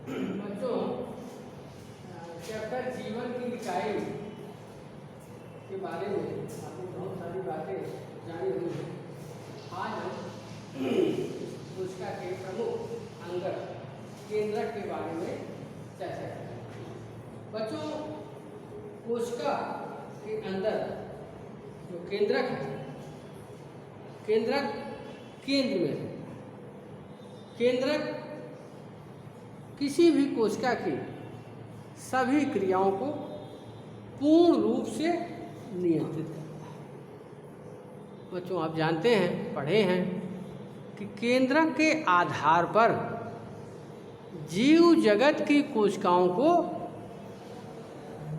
बच्चों, चैप्टर जीवन की इकाई के बारे में आपने बहुत सारी बातें जानी हुई हैं। आज हम कोशिका के प्रमुख अंगक केंद्रक के बारे में चर्चा करेंगे। बच्चों, कोशिका के अंदर जो केंद्रक है, केंद्रक केंद्र में है। केंद्रक किसी भी कोशिका की सभी क्रियाओं को पूर्ण रूप से नियंत्रित करता है। बच्चों, आप जानते हैं, पढ़े हैं कि केंद्रक के आधार पर जीव जगत की कोशिकाओं को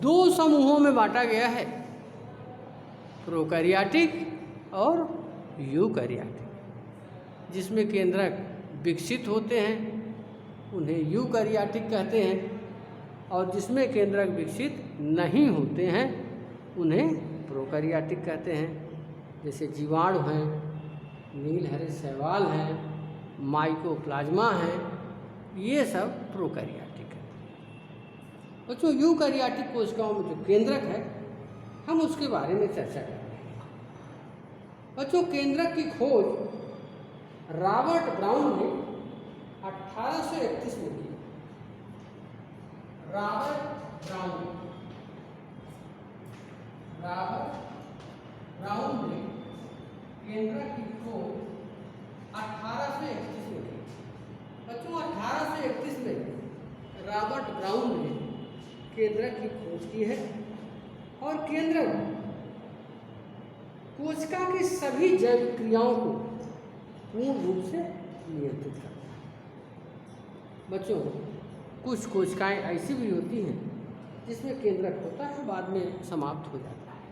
दो समूहों में बांटा गया है, प्रोकैरियोटिक और यूकैरियोटिक। जिसमें केंद्रक विकसित होते हैं उन्हें यूकैरियोटिक कहते हैं, और जिसमें केंद्रक विकसित नहीं होते हैं उन्हें प्रोकैरियोटिक कहते हैं। जैसे जीवाणु हैं, नीलहरे शैवाल हैं, माइकोप्लाज्मा हैं, ये सब प्रोकैरियोटिक है। बच्चों, यूकैरियोटिक कोशिकाओं में जो केंद्रक है, हम उसके बारे में चर्चा करेंगे। बच्चों, केंद्रक की खोज रॉबर्ट ब्राउन ने 1831 में की। रॉबर्ट ब्राउन ने केंद्रक की खोज 1831 में की। बच्चों, 1831 में रॉबर्ट ब्राउन ने केंद्रक की खोज की है, और केंद्रक कोशिका की सभी जैविक क्रियाओं को पूर्ण रूप से नियंत्रित करता है। बच्चों, कुछ कोशिकाएं ऐसी भी होती हैं जिसमें केंद्रक होता है, बाद में समाप्त हो जाता है।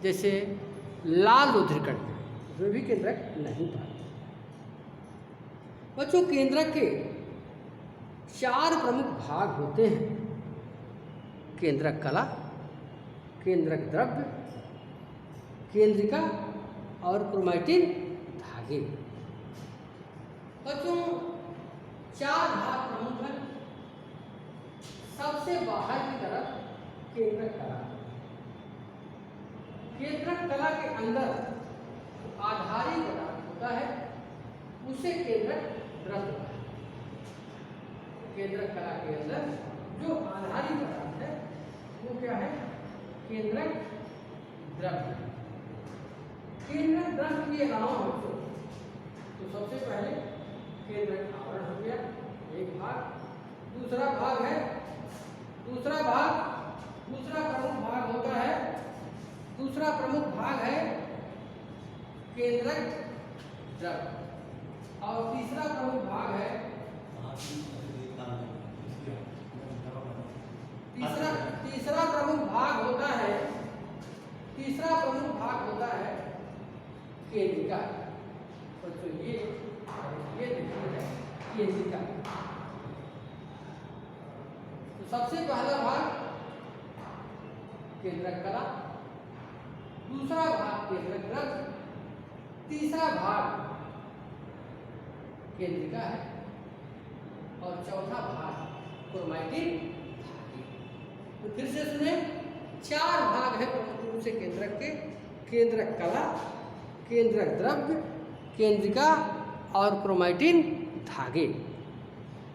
जैसे लाल रुधिरकण वे भी केंद्रक नहीं पाते। बच्चों, केंद्रक के 4 प्रमुख भाग होते हैं: केंद्रक कला, केंद्रक द्रव्य, केंद्रिका और क्रोमैटिन धागे। बच्चों, 4 भाग प्रमुख हैं। सबसे बाहर की तरफ केंद्रक कला। केंद्रक कला के अंदर आधारी पदार्थ होता है, उसे केंद्रक द्रव्य कहते हैं। केंद्रक कला के अंदर जो आधारी पदार्थ है वो क्या है? केंद्रक द्रव्य। केंद्रक द्रव्य के अलावा बच्चों, तो सबसे पहले केंद्रक आवरण हो गया एक भाग। दूसरा प्रमुख भाग होता है, दूसरा प्रमुख भाग है केंद्रक द्रव्य, और तीसरा प्रमुख भाग है तीसरा प्रमुख भाग होता है केंद्रिका। तो ये देखिए है केंद्रिका। तो सबसे पहला भाग केंद्रक कला, दूसरा भाग केंद्रक द्रव्य, तीसरा भाग केंद्रिका है, और चौथा भाग क्रोमैटिन धागे। तो फिर से सुने, 4 भाग है प्रमुख रूप से केंद्रक के: केंद्रक कला, केंद्रक द्रव्य, केंद्रिका और क्रोमैटिन धागे।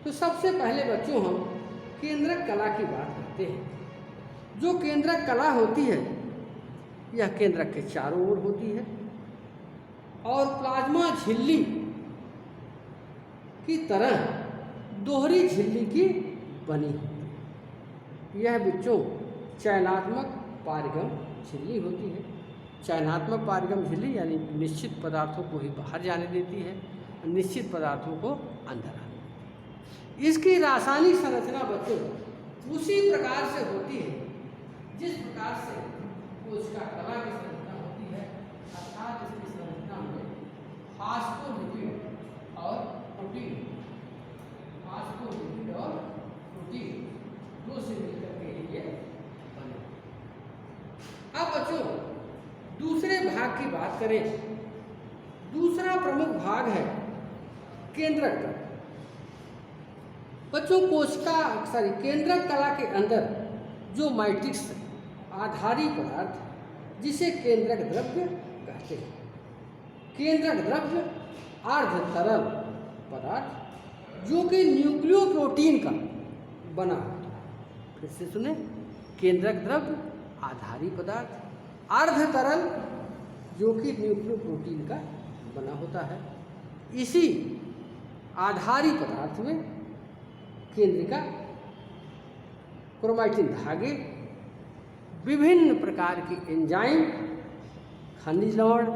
तो सबसे पहले बच्चों हम केंद्रक कला की बात करते हैं। जो केंद्रक कला होती है यह केंद्रक के चारों ओर होती है, और प्लाज्मा झिल्ली की तरह दोहरी झिल्ली की बनी होती है। यह बच्चों चयनात्मक पारगम झिल्ली होती है। चयनात्मक पारगम झिल्ली यानी निश्चित पदार्थों को ही बाहर जाने देती है, निश्चित पदार्थों को अंदर आने देती है। इसकी रासायनिक संरचना बच्चों उसी प्रकार से होती है जिस प्रकार से कोशिका कला की संरचना होती है, अर्थात इसकी संरचना में फास्फोलिपिड और प्रोटीन दो से मिलकर के लिए बने। अब बच्चों दूसरे भाग की बात करें। दूसरा प्रमुख भाग है केंद्रक द्रव्य। बच्चों केंद्रक कला के अंदर जो मैट्रिक्स आधारी पदार्थ जिसे केंद्रक द्रव्य कहते हैं। केंद्रक द्रव्य अर्ध तरल पदार्थ जो कि न्यूक्लियोप्रोटीन का बना होता है। फिर से सुने, केंद्रक द्रव्य आधारी पदार्थ अर्ध तरल जो कि न्यूक्लियोप्रोटीन का बना होता है। इसी आधारी पदार्थ में केंद्रिका, क्रोमैटिन धागे, विभिन्न प्रकार के एंजाइम, खनिज लवण,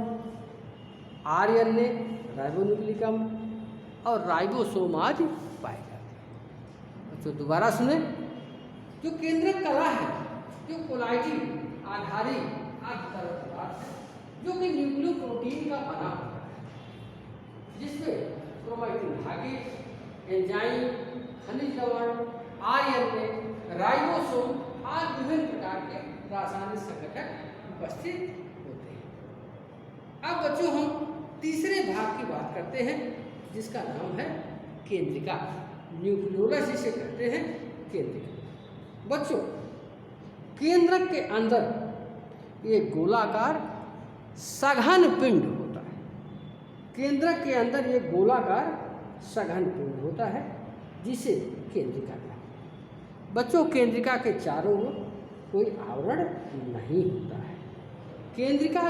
आरएनए, राइबोन्यूक्लिक अम्ल और राइबोसोम आदि पाए जाते हैं। तो दोबारा सुने, जो केंद्रक कला है, जो कोलाइटिन आधारी अर्धतरल पदार्थ है जो कि न्यूक्लियोप्रोटीन का बना होता है, जिसमें क्रोमैटिन धागे, एंजाइम, खनिज लवण, आरएनए, राइबोसोम आदि विभिन्न प्रकार के रासायनिक संघटक उपस्थित होते हैं। अब बच्चों हम तीसरे भाग की बात करते हैं जिसका नाम है केंद्रिका। न्यूक्लियोलस जिसे कहते हैं केंद्रिका। बच्चों, केंद्रक के अंदर एक गोलाकार सघन पिंड होता है। केंद्रक के अंदर एक गोलाकार सघन पिंड होता है जिसे केंद्रिका कहते हैं। बच्चों, केंद्रिका के चारों ओर कोई आवरण नहीं होता है। केंद्रिका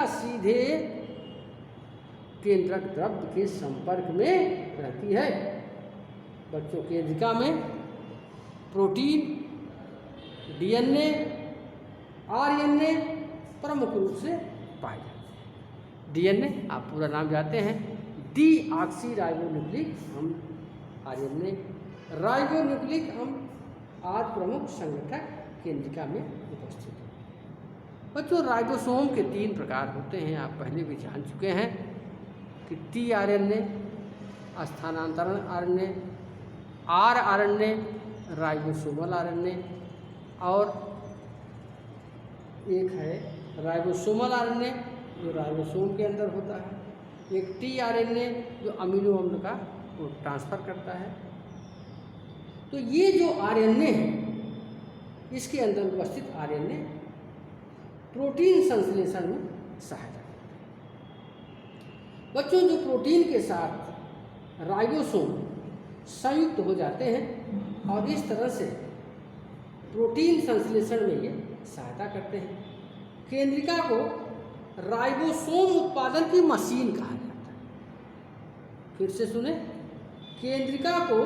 सीधे केंद्रक द्रव्य के संपर्क में रहती है। बच्चों, केंद्रिका में प्रोटीन, डीएनए, आरएनए प्रमुख रूप से पाए जाते हैं। डीएनए आप पूरा नाम जानते हैं, डीऑक्सी राइबोन्यूक्लिक अम्ल। आरएनए, राइबोन्यूक्लिक अम्ल आदि प्रमुख संगठक केंद्रिका में उपस्थित हैं। बच्चों, राइबोसोम के 3 प्रकार होते हैं, आप पहले भी जान चुके हैं कि टीआरएनए, स्थानांतरण आरएनए, आरआरएनए, राइबोसोमल आरएनए, और एक है राइबोसोमल आरएनए जो राइबोसोम के अंदर होता है, एक टीआरएनए जो अमीनो अम्ल का ट्रांसफ़र करता है। तो ये जो आरएनए है, इसके अंदर उपस्थित आरएनए प्रोटीन संश्लेषण में सहायता करते हैं। बच्चों, जो प्रोटीन के साथ राइबोसोम संयुक्त हो जाते हैं और इस तरह से प्रोटीन संश्लेषण में ये सहायता करते हैं। केंद्रिका को राइबोसोम उत्पादन की मशीन कहा जाता है। फिर से सुने, केंद्रिका को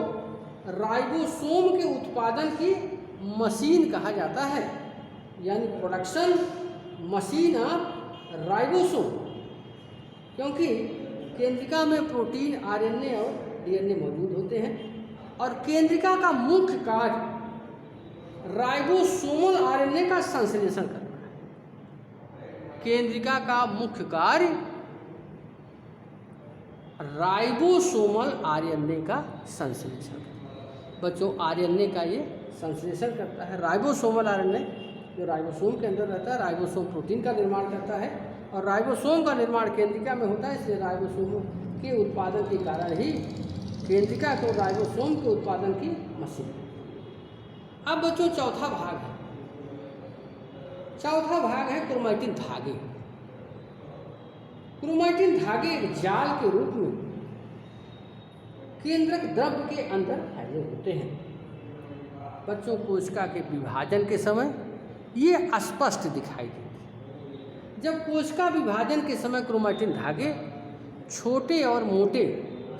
राइबोसोम के उत्पादन की मशीन कहा जाता है, यानी प्रोडक्शन मशीन ऑफ राइबोसोम, क्योंकि केंद्रिका में प्रोटीन, आरएनए और डीएनए मौजूद होते हैं और केंद्रिका का मुख्य कार्य राइबोसोमल आरएनए का संश्लेषण करना है। केंद्रिका का मुख्य कार्य राइबोसोमल आरएनए का संश्लेषण। बच्चों, आरएनए का ये संश्लेषण करता है। राइबोसोमल आरएनए जो राइबोसोम के अंदर रहता है, राइबोसोम प्रोटीन का निर्माण करता है और राइबोसोम का निर्माण केंद्रिका में होता है। इसलिए राइबोसोम के उत्पादन के कारण ही केंद्रिका को राइबोसोम के उत्पादन की मशीन। अब बच्चों, चौथा भाग है क्रोमैटिन धागे। क्रोमैटिन धागे एक जाल के रूप में केंद्रक द्रव्य के अंदर फैले होते हैं। बच्चों, कोशिका के विभाजन के समय ये स्पष्ट दिखाई देते। जब कोशिका विभाजन के समय क्रोमैटिन धागे छोटे और मोटे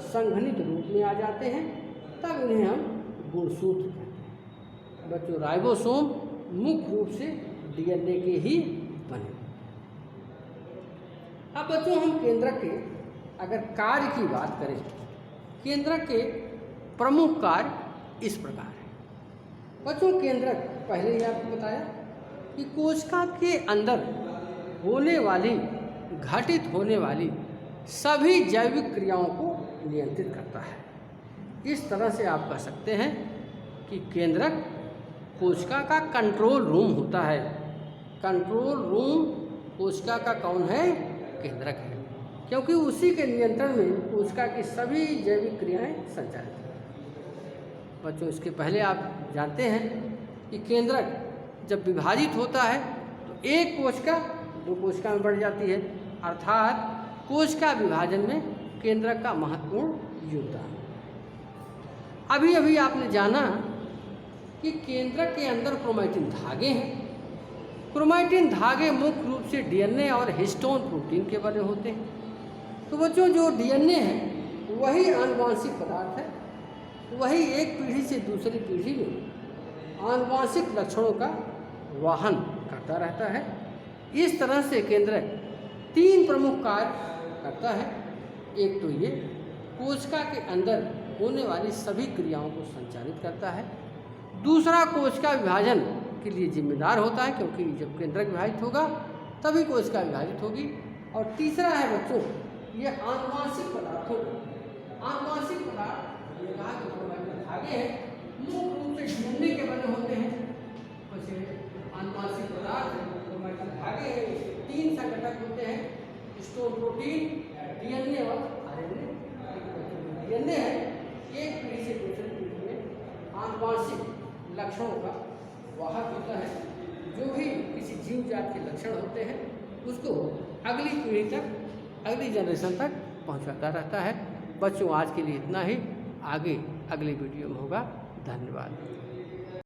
संघनित रूप में आ जाते हैं, तब उन्हें हम गुणसूत्र कहते हैं। बच्चों, राइबोसोम मुख्य रूप से डीएनए के ही बने। अब बच्चों, हम केंद्रक के अगर कार्य की बात करें, केंद्रक के प्रमुख कार्य इस प्रकार है। बच्चों, केंद्रक पहले ही आपको बताया कि कोशिका के अंदर घटित होने वाली सभी जैविक क्रियाओं को नियंत्रित करता है। इस तरह से आप कह सकते हैं कि केंद्रक कोशिका का कंट्रोल रूम होता है। कंट्रोल रूम कोशिका का कौन है? केंद्रक है। क्योंकि उसी के नियंत्रण में कोशिका की सभी जैविक क्रियाएं संचालित हैं। बच्चों, इसके पहले आप जानते हैं कि केंद्रक जब विभाजित होता है तो एक कोशिका दो कोशिका में बढ़ जाती है, अर्थात कोशिका विभाजन में केंद्रक का महत्वपूर्ण योगदान। अभी अभी आपने जाना कि केंद्रक के अंदर क्रोमैटिन धागे हैं। क्रोमैटिन धागे मुख्य रूप से डीएनए और हिस्टोन प्रोटीन के बने होते हैं। तो बच्चों, जो डीएनए है वही आनुवांशिक पदार्थ है, वही एक पीढ़ी से दूसरी पीढ़ी में आनुवांशिक लक्षणों का वाहन करता रहता है। इस तरह से केंद्रक 3 प्रमुख कार्य करता है। एक तो ये कोशिका के अंदर होने वाली सभी क्रियाओं को संचालित करता है। दूसरा, कोशिका विभाजन के लिए जिम्मेदार होता है, क्योंकि जब केंद्रक विभाजित होगा तभी कोशिका विभाजित होगी। और तीसरा है बच्चों, ये आनुवांशिक पदार्थों, आनुवांशिक पदार्थ ये कहा कि धागे हैं, मुख्य रूप से डीएनए के बने होते हैं। आनुवांशिक पदार्थ धागे हैं, 3 संघटक होते हैं, हिस्टोन प्रोटीन, डीएनए और आरएनए। डीएनए है एक पीढ़ी से दूसरी पीढ़ी में आनुवांशिक लक्षणों का वाहक होता है। जो भी किसी जीव जात के लक्षण होते हैं उसको अगली पीढ़ी तक, अगली जनरेशन तक पहुंचाता रहता है। बच्चों, आज के लिए इतना ही, आगे अगले वीडियो में होगा। धन्यवाद।